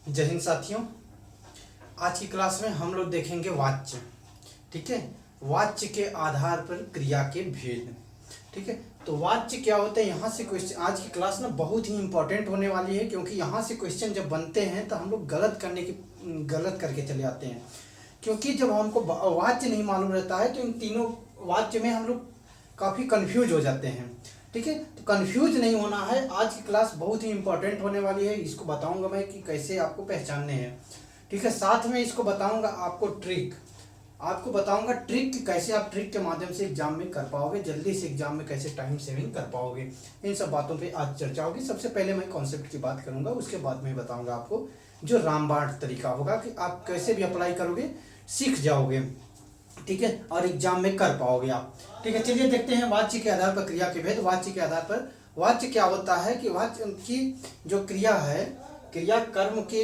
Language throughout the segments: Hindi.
जय हिंद साथियों। आज की क्लास में हम लोग देखेंगे वाच्य। ठीक है, वाच्य के आधार पर क्रिया के भेद। ठीक है, तो वाच्य क्या होता है, यहाँ से क्वेश्चन आज की क्लास ना बहुत ही इंपॉर्टेंट होने वाली है, क्योंकि यहाँ से क्वेश्चन जब बनते हैं तो हम लोग गलत करके चले आते हैं। क्योंकि जब हमको वाच्य नहीं मालूम रहता है तो इन तीनों वाच्य में हम लोग काफ़ी कंफ्यूज हो जाते हैं। ठीक है, तो कंफ्यूज नहीं होना है। आज की क्लास बहुत ही इंपॉर्टेंट होने वाली है। इसको बताऊंगा मैं कि कैसे आपको पहचानने हैं। ठीक है, साथ में इसको बताऊंगा आपको बताऊंगा ट्रिक कि कैसे आप ट्रिक के माध्यम से एग्जाम में कर पाओगे, जल्दी से एग्जाम में कैसे टाइम सेविंग कर पाओगे। इन सब बातों पे आज चर्चा होगी। सबसे पहले मैं कॉन्सेप्ट की बात करूंगा, उसके बाद मैं बताऊंगा आपको जो रामबाण तरीका होगा कि आप कैसे भी अप्लाई करोगे, सीख जाओगे। ठीक है, और एग्जाम में कर पाओगे आप। ठीक है, चलिए देखते हैं वाच्य के आधार पर क्रिया के भेद। वाच्य के आधार पर वाच्य क्या होता है कि वाच्य की जो क्रिया है, क्रिया कर्म के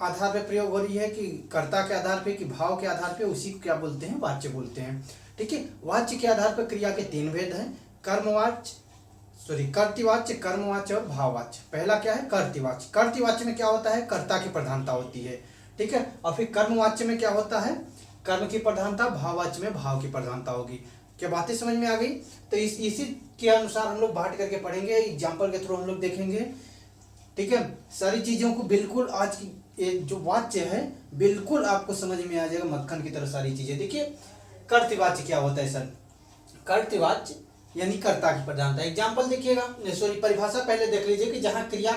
आधार पर प्रयोग हो रही है कि कर्ता के आधार पे कि भाव के आधार पे, उसी को क्या बोलते हैं, वाच्य बोलते हैं। ठीक है, वाच्य के आधार पर क्रिया के तीन भेद हैं, कर्तृवाच्य, कर्मवाच्य और भाववाच्य। पहला क्या है, कर्तृवाच्य। कर्तृवाच्य में क्या होता है, कर्ता की प्रधानता होती है। ठीक है, और फिर कर्मवाच्य में क्या होता है, कर्म की प्रधानता। भाववाच्य में भाव की प्रधानता होगी। क्या बातें समझ में आ गई? तो इसी के अनुसार हम लोग बांट करके पढ़ेंगे, एग्जाम्पल के थ्रू हम लोग देखेंगे। ठीक है, सारी चीजों को बिल्कुल आज की जो वाच्य है बिल्कुल आपको समझ में आ जाएगा, मक्खन की तरह सारी चीजें। देखिए, कर्तृवाच्य क्या होता है सर? कर्तृवाच्य यानी कर्ता की प्रधानता। एग्जाम्पल देखिएगा, परिभाषा पहले देख लीजिए कि जहां क्रिया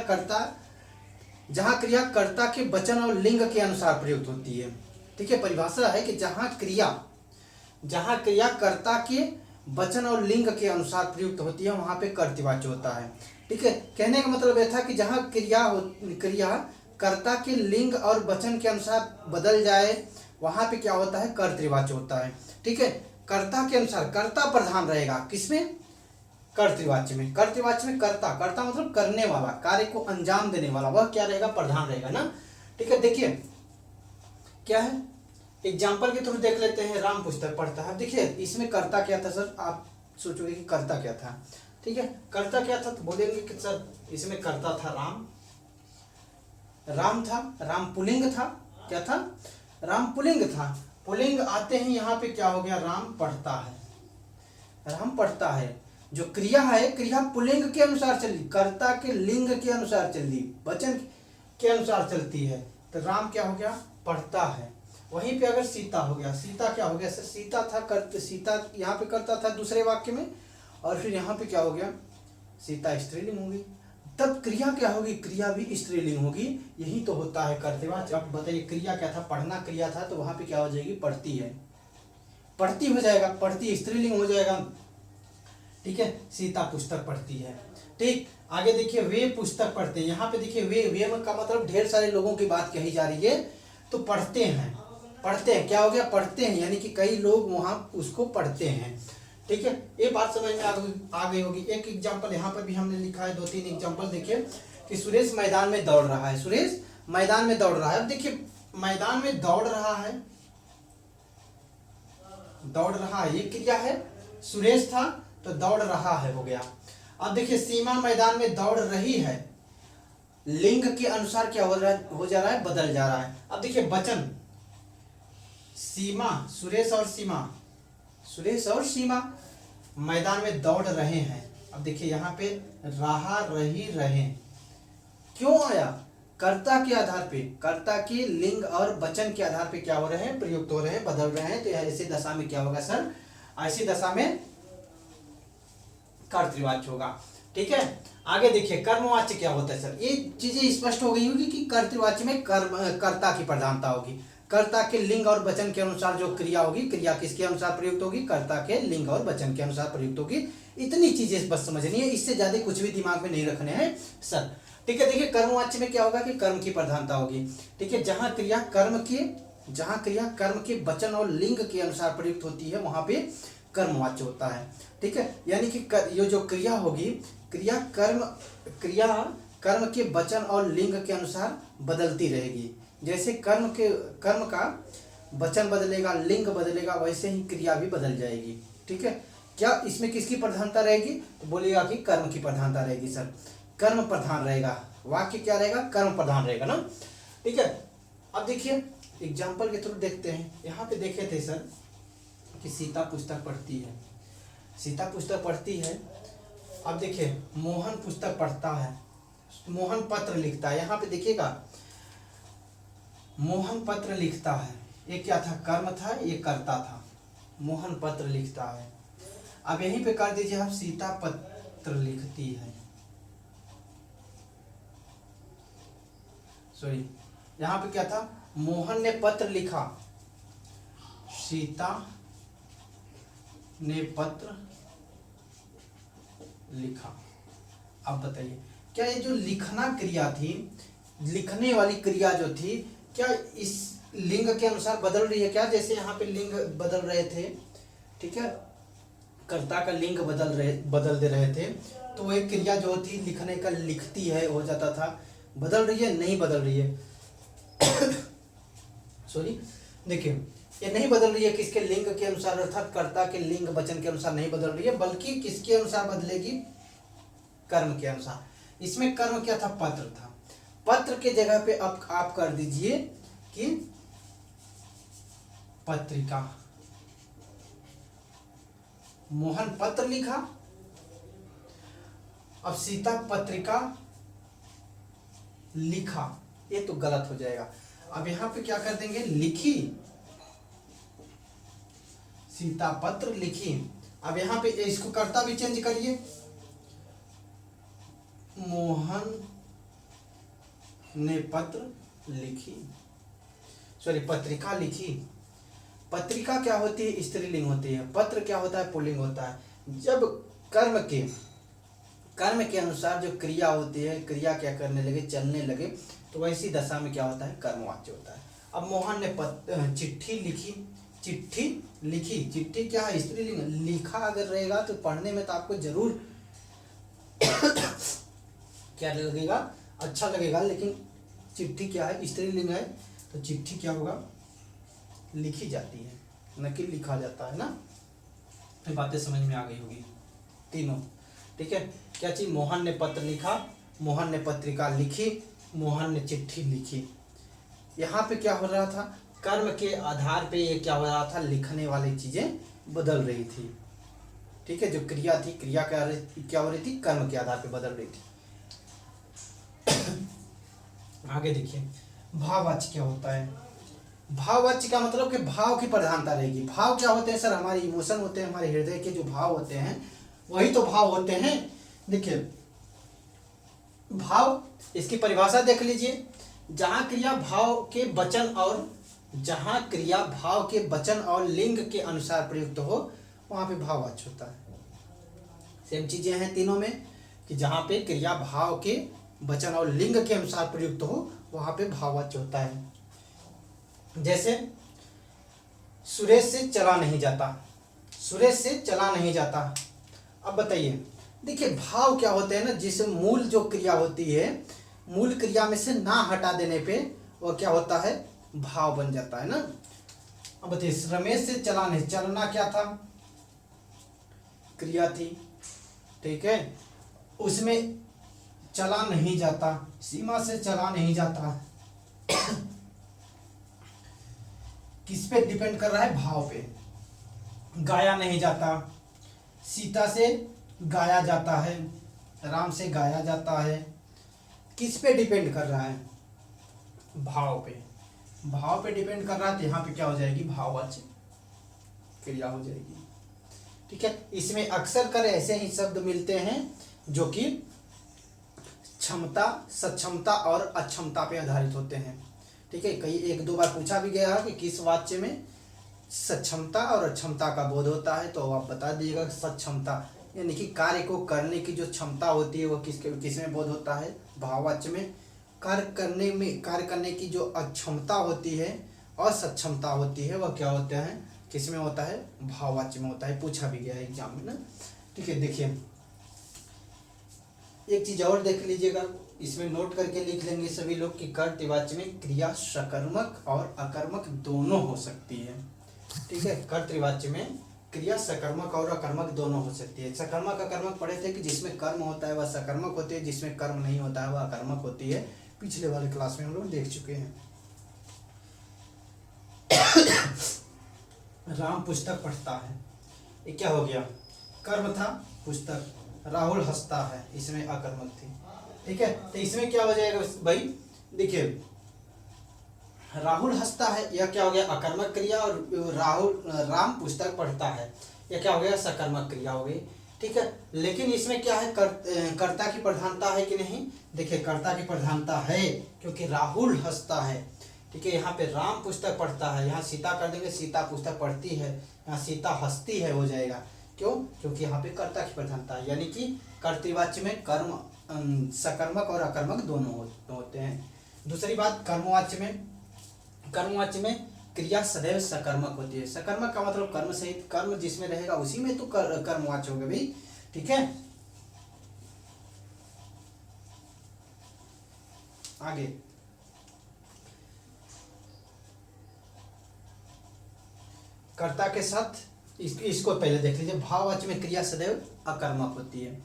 कर्ता के वचन और लिंग के अनुसार प्रयुक्त होती है। ठीक है, परिभाषा है कि जहां क्रिया कर्ता के वचन और लिंग के अनुसार प्रयुक्त होती है, वहां पे कर्तृवाच्य होता है। ठीक है, कहने का मतलब यह था कि जहां क्रिया कर्ता के लिंग और वचन के अनुसार बदल जाए, वहां पे क्या होता है, कर्तृवाच्य होता है। ठीक है, कर्ता के अनुसार, कर्ता प्रधान रहेगा किसमें, कर्तृवाच्य में। कर्तृवाच्य में कर्ता मतलब करने वाला, कार्य को अंजाम देने वाला, वह क्या रहेगा, प्रधान रहेगा ना। ठीक है, देखिए क्या है, एग्जाम्पल के थ्रू देख लेते हैं। राम पुस्तक पढ़ता है। देखिए इसमें कर्ता क्या था सर, आप सोचोगे कि कर्ता क्या था। ठीक है, कर्ता क्या था तो बोलेंगे कि सर इसमें कर्ता था राम था। राम पुल्लिंग था। क्या था, राम पुल्लिंग था। पुल्लिंग आते ही यहाँ पे क्या हो गया, राम पढ़ता है। जो क्रिया है, क्रिया पुल्लिंग के अनुसार चली, कर्ता के लिंग के अनुसार चली, वचन के अनुसार चलती है, तो राम क्या हो गया, पढ़ता है। वहीं पे अगर सीता हो गया, सीता क्या हो गया सर, सीता यहाँ पे करता था दूसरे वाक्य में, और फिर यहाँ पे क्या हो गया, सीता स्त्रीलिंग होगी। तब क्रिया क्या होगी, क्रिया भी स्त्रीलिंग होगी। यही तो होता है कर्तृवाच्य। अब बताइए क्रिया क्या था, पढ़ना क्रिया था, तो वहां पे क्या हो जाएगी, पढ़ती है, पढ़ती हो जाएगा, पढ़ती स्त्रीलिंग हो जाएगा। ठीक है, सीता पुस्तक पढ़ती है। ठीक, आगे देखिए, वे पुस्तक पढ़ते हैं। यहाँ पे देखिए वे का मतलब ढेर सारे लोगों की बात कही जा रही है। तो पढ़ते हैं क्या हो गया, पढ़ते हैं, यानी कि कई लोग वहां उसको पढ़ते हैं। ठीक है, ये बात समझ में आ गई होगी। एक एग्जाम्पल यहाँ पर भी हमने लिखा है, 2-3 एग्जाम्पल देखिए कि सुरेश मैदान में दौड़ रहा है। सुरेश मैदान में दौड़ रहा है। अब देखिए मैदान में दौड़ रहा है, ये क्रिया है। सुरेश था तो दौड़ रहा है हो गया। अब देखिए सीमा मैदान में दौड़ रही है, लिंग के अनुसार क्या हो जा रहा है, बदल जा रहा है। अब देखिए वचन, सीमा, सुरेश और सीमा मैदान में दौड़ रहे हैं। अब देखिए यहाँ पे रहे क्यों आया, कर्ता के आधार पे, कर्ता के लिंग और वचन के आधार पे क्या हो रहे हैं, प्रयुक्त हो रहे हैं, बदल रहे हैं। तो ऐसी दशा में क्या होगा सर, ऐसी दशा में कर्तृवाच्य होगा। ठीक है, आगे देखिए कर्मवाच्य क्या होता है सर। ये चीजें स्पष्ट हो गई होगी कि कर्तृवाच्य में कर्ता की प्रधानता होगी। कर्ता के लिंग और वचन के अनुसार जो क्रिया होगी, क्रिया किसके अनुसार प्रयुक्त होगी, कर्ता के लिंग और वचन के अनुसार प्रयुक्त होगी। इतनी चीजें बस समझनी है, इससे ज्यादा कुछ भी दिमाग में नहीं रखने हैं सर। ठीक है, देखिए कर्मवाच्य में क्या होगा कि कर्म की प्रधानता होगी। ठीक है, जहां क्रिया कर्म के वचन और लिंग के अनुसार प्रयुक्त होती है, वहां पे कर्मवाच्य होता है। ठीक है, यानी कि ये जो क्रिया होगी, क्रिया कर्म के वचन और लिंग के अनुसार बदलती रहेगी। जैसे कर्म का वचन बदलेगा, लिंग बदलेगा, वैसे ही क्रिया भी बदल जाएगी। ठीक है, क्या इसमें किसकी प्रधानता रहेगी, तो बोलिएगा कि कर्म की प्रधानता रहेगी सर। कर्म प्रधान रहेगा, वाक्य क्या रहेगा, कर्म प्रधान रहेगा ना। ठीक है। अब देखिए एग्जाम्पल के थ्रू देखते हैं। यहाँ पे देखे थे सर कि सीता पुस्तक पढ़ती है, सीता पुस्तक पढ़ती है। अब देखिए मोहन पुस्तक पढ़ता है, मोहन पत्र लिखता है। यहाँ पे देखिएगा मोहन पत्र लिखता है, ये क्या था, कर्म था, ये कर्ता था। मोहन पत्र लिखता है। अब यहीं पे कर दीजिए आप, सीता पत्र लिखती है, सॉरी यहाँ पे क्या था, मोहन ने पत्र लिखा, सीता ने पत्र लिखा। अब बताइए क्या ये जो लिखना क्रिया थी, लिखने वाली क्रिया जो थी, क्या इस लिंग के अनुसार बदल रही है क्या? जैसे यहाँ पे लिंग बदल रहे थे, ठीक है, कर्ता का लिंग बदल दे रहे थे, तो वो एक क्रिया जो थी लिखने का लिखती है हो जाता था, बदल रही है? नहीं बदल रही है। सॉरी देखिए ये नहीं बदल रही है, किसके लिंग के अनुसार, अर्थात कर्ता के लिंग वचन के अनुसार नहीं बदल रही है, बल्कि किसके अनुसार बदलेगी, कर्म के अनुसार। इसमें कर्म क्या था, पत्र था। पत्र के जगह पे अब आप कर दीजिए कि पत्रिका। मोहन पत्र लिखा, अब सीता पत्रिका लिखा, ये तो गलत हो जाएगा। अब यहां पे क्या कर देंगे, लिखी, सीता पत्र लिखी। अब यहां पे इसको कर्ता भी चेंज करिए, मोहन ने पत्र लिखी, सॉरी पत्रिका लिखी। पत्रिका क्या होती है, स्त्रीलिंग होती है, पत्र क्या होता है, पुल्लिंग होता है। जब कर्म के अनुसार जो क्रिया होती है, क्रिया क्या करने लगे, चलने लगे, तो वैसी दशा में क्या होता है, कर्मवाच्य होता है। अब मोहन ने चिट्ठी लिखी, चिट्ठी लिखी, चिट्ठी क्या है, स्त्रीलिंग। लिखा अगर रहेगा तो पढ़ने में तो आपको जरूर क्या लगेगा, अच्छा लगेगा, लेकिन चिट्ठी क्या है, स्त्रीलिंग है, तो चिट्ठी क्या होगा, लिखी जाती है, न कि लिखा जाता है ना। ये बातें समझ में आ गई होगी तीनों, ठीक है। क्या चीज, मोहन ने पत्र लिखा, मोहन ने पत्रिका लिखी, मोहन ने चिट्ठी लिखी। यहाँ पे क्या हो रहा था, कर्म के आधार पे ये क्या हो रहा था, लिखने वाली चीजें बदल रही थी, ठीक है। जो क्रिया थी, क्रिया क्या हो रही थी, कर्म के आधार पे बदल रही थी। आगे देखिए भाववाच्य क्या होता है। भाववाच्य का मतलब कि भाव की प्रधानता रहेगी। भाव क्या होते हैं सर, हमारे इमोशन होते हैं, हमारे हृदय के जो भाव होते हैं वही तो भाव होते हैं। देखिए भाव, इसकी परिभाषा देख लीजिए, जहां क्रिया भाव के वचन और लिंग के अनुसार प्रयुक्त हो, वहां पे भाववाच्य होता है। सेम चीजें हैं तीनों में, कि जहां पे क्रिया भाव के वचन और लिंग के अनुसार प्रयुक्त हो, वहां पे भाववाच्य होता है। जैसे सुरेश से चला नहीं जाता, सुरेश से चला नहीं जाता। अब बताइए, देखिए भाव क्या होते हैं ना, जिस मूल जो क्रिया होती है, मूल क्रिया में से ना हटा देने पे वो क्या होता है, भाव बन जाता है ना। अब बताइए रमेश से चला नहीं, चलना क्या था, क्रिया थी, ठीक है, उसमें चला नहीं जाता, सीमा से चला नहीं जाता, किस पे डिपेंड कर रहा है, भाव पे। गाया नहीं जाता, सीता से गाया जाता है, राम से गाया जाता है, किस पे डिपेंड कर रहा है, भाव पे। भाव पे डिपेंड कर रहा है, तो यहाँ पे क्या हो जाएगी, भाववाच्य क्रिया हो जाएगी, ठीक है। इसमें अक्सर कर ऐसे ही शब्द मिलते हैं जो कि क्षमता, सक्षमता और अक्षमता पे आधारित होते हैं, ठीक है। कई एक दो बार पूछा भी गया है कि किस वाच्य में सक्षमता और अक्षमता का बोध होता है, तो आप बता दीजिएगा। सक्षमता यानी कि कार्य को करने की जो क्षमता होती है वो किसमें बोध होता है, भाववाच्य में। कार्य करने की जो अक्षमता होती है और सक्षमता होती है वह क्या होता है, किसमें होता है, भाववाच्य में होता है। पूछा भी गया है एग्जाम में ना, ठीक है। देखिए एक चीज और देख लीजिएगा, इसमें नोट करके लिख लेंगे सभी लोग कि कर्तृवाच्य में क्रिया सकर्मक और अकर्मक दोनों हो सकती है, ठीक है। कर्तृवाच्य में क्रिया सकर्मक और अकर्मक दोनों हो सकती है। सकर्मक अकर्मक पढ़े थे कि जिसमें कर्म होता है वह सकर्मक होती है, जिसमें कर्म नहीं होता है वह अकर्मक होती है। पिछले वाले क्लास में हम लोग देख चुके हैं। राम पुस्तक पढ़ता है, ये क्या हो गया, कर्म था, पुस्तक। राहुल हंसता है, इसमें अकर्मक थी, ठीक है। तो इसमें क्या हो जाएगा भाई, देखिए राहुल हंसता है, यह क्या हो गया, अकर्मक क्रिया। और राम पुस्तक पढ़ता है, यह क्या हो गया, सकर्मक क्रिया हो गई, ठीक है। लेकिन इसमें क्या है, कर्ता की प्रधानता है कि नहीं, देखिए कर्ता की प्रधानता है, क्योंकि राहुल हंसता है, ठीक है। यहाँ पे राम पुस्तक पढ़ता है, यहाँ सीता कर देंगे, सीता पुस्तक पढ़ती है, यहाँ सीता हंसती है हो जाएगा। क्यों, क्योंकि यहाँ पे कर्ता की प्रधानता है, यानी कि कर्तृवाच्य में कर्म सकर्मक और अकर्मक दोनों होते हैं। दूसरी बात, कर्मवाच्य में क्रिया सदैव सकर्मक होती है। सकर्मक का मतलब कर्म सहित, कर्म जिसमें रहेगा उसी में तो कर्मवाच्य होगा भाई, ठीक है। आगे कर्ता के साथ इसको पहले देख लीजिए। भाववाच्य में क्रिया सदैव अकर्मक होती है,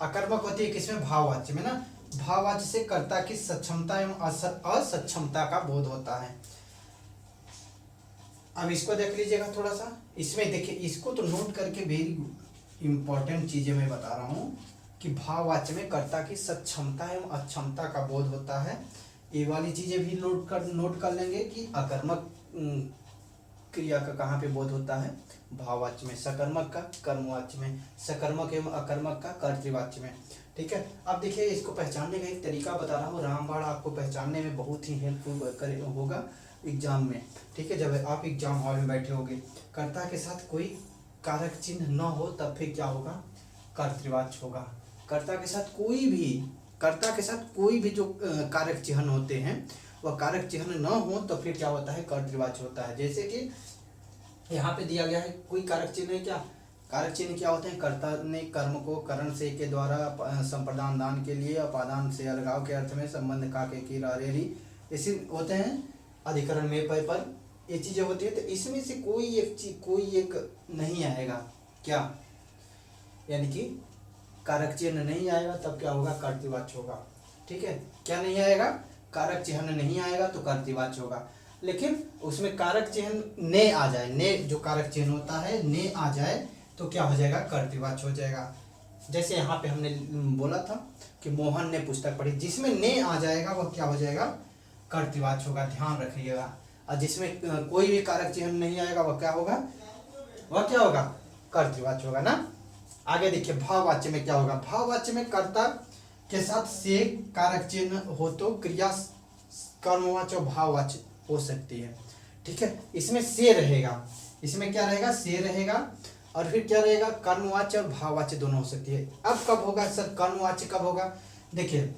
अकर्मक होती है किसमें, भाववाच्य में ना। भाववाच्य से कर्ता की सक्षमता एवं असक्षमता का बोध होता है। अब इसको देख लीजिएगा थोड़ा सा, इसमें देखिए, इसको तो नोट करके, वेरी इंपॉर्टेंट चीजें मैं बता रहा हूँ कि भाववाच्य में कर्ता की सक्षमता एवं अक्षमता का बोध होता है। ये वाली चीजें भी नोट कर लेंगे कि अकर्मक क्रिया का कहाँ पे बोध होता है, भाववाच्य में, सकर्मक का कर्मवाच्य में, सकर्मक एवं अकर्मक का कर्तृवाच्य में, ठीक है। अब देखिए, इसको पहचानने का एक तरीका बता रहा हूँ। रामबाण आपको पहचानने में बहुत ही हेल्पफुल होगा एग्जाम में, ठीक है। जब आप एग्जाम हॉल में बैठे होगे, कर्ता के साथ कोई कारक चिन्ह न हो, तब फिर क्या होगा, कर्तृवाच्य होगा। कर्ता के साथ कोई भी जो कारक चिन्ह होते हैं, वह कारक चिन्ह न हो तो फिर क्या होता है, कर्तृवाच्य होता है। जैसे कि यहाँ पे दिया गया है, कोई कारक चिन्ह है क्या, कारक चिन्ह क्या होते हैं, कर्ता ने कर्म को करण से के द्वारा संप्रदान दान के लिए, अपादान से अलगाव के अर्थ में, संबंध का के की रारेरी, ऐसे होते हैं, अधिकरण में पर ये चीजें होती है। तो इसमें से कोई एक नहीं आएगा, क्या, यानी कि कारक चिन्ह नहीं आएगा, तब क्या होगा, कर्तृवाच्य होगा, ठीक है। क्या नहीं आएगा, कारक चिन्ह नहीं आएगा तो कर्तृवाच्य होगा। लेकिन उसमें कारक चिन्ह ने आ जाए, ने जो कारक चिन्ह होता है, ने आ जाए तो क्या हो जाएगा, कर्तृवाच्य हो जाएगा। जैसे यहाँ पे हमने बोला था कि मोहन ने पुस्तक पढ़ी, जिसमें ने आ जाएगा वह क्या हो जाएगा, कर्तृवाच्य होगा, ध्यान रखिएगा। और जिसमें कोई भी कारक चिन्ह नहीं आएगा वह क्या होगा, कर्तृवाच्य होगा ना। आगे देखिए, भाववाच्य में क्या होगा, भाववाच्य में कर्ता के साथ से कारक चिन्ह हो तो क्रिया कर्मवाच्य और भाववाच्य हो सकती है, ठीक है। इसमें से रहेगा, इसमें क्या रहेगा, से रहेगा, और फिर क्या रहेगा, कर्मवाच्य और भाववाच्य दोनों हो सकती है। अब कब होगा सर, कर्मवाच्य कब होगा, देखिए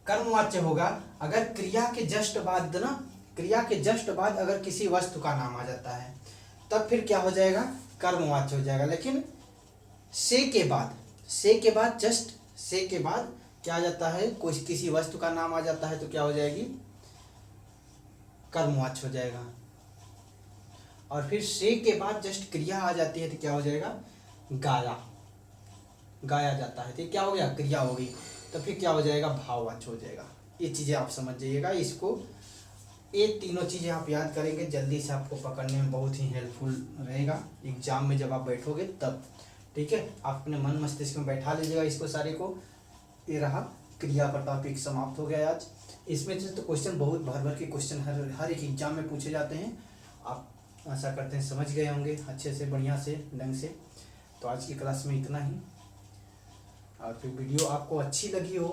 कर्मवाच्य होगा अगर क्रिया के जस्ट बाद ना, क्रिया के जस्ट बाद अगर किसी वस्तु का नाम आ जाता है, तब फिर क्या हो जाएगा, कर्मवाच्य हो जाएगा। लेकिन से के बाद जस्ट से के बाद क्या आ जाता है, कोई किसी वस्तु का नाम आ जाता है तो क्या हो जाएगी, कर्मवाच्य हो जाएगा। और फिर से के बाद जस्ट क्रिया आ जाती है तो क्या हो जाएगा, गाया जाता है तो क्या हो गया, क्रिया हो गई, तो फिर क्या हो जाएगा, भाववाच्य हो जाएगा। ये चीजें आप समझ जाइएगा, इसको ये तीनों चीजें आप याद करेंगे, जल्दी से आपको पकड़ने में बहुत ही हेल्पफुल रहेगा एग्जाम में जब आप बैठोगे तब, ठीक है। आप अपने मन मस्तिष्क में बैठा लीजिएगा इसको सारे को। ये रहा क्रिया का टॉपिक, समाप्त हो गया आज। इसमें से तो क्वेश्चन बहुत भर के क्वेश्चन हर एक एग्जाम में पूछे जाते हैं। आप आशा करते हैं समझ गए होंगे अच्छे से, बढ़िया से, ढंग से। तो आज की क्लास में इतना ही। और फिर वीडियो आपको अच्छी लगी हो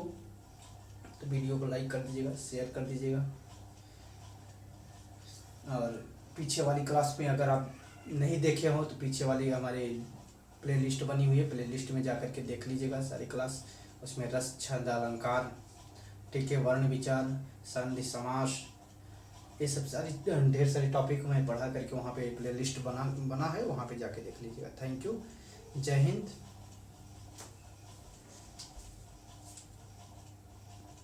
तो वीडियो को लाइक कर दीजिएगा, शेयर कर दीजिएगा। और पीछे वाली क्लास में अगर आप नहीं देखे हो तो पीछे वाली हमारे प्लेलिस्ट बनी हुई है, प्लेलिस्ट में जाकर के देख लीजिएगा सारी क्लास। उसमें रस, छंद, अलंकार, ठीक है, वर्ण विचार, संधि, समास, ये सब सारी ढेर सारे टॉपिक मैं पढ़ा करके वहाँ पे प्लेलिस्ट बना है, वहाँ पे जाके देख लीजिएगा। थैंक यू, जय हिंद।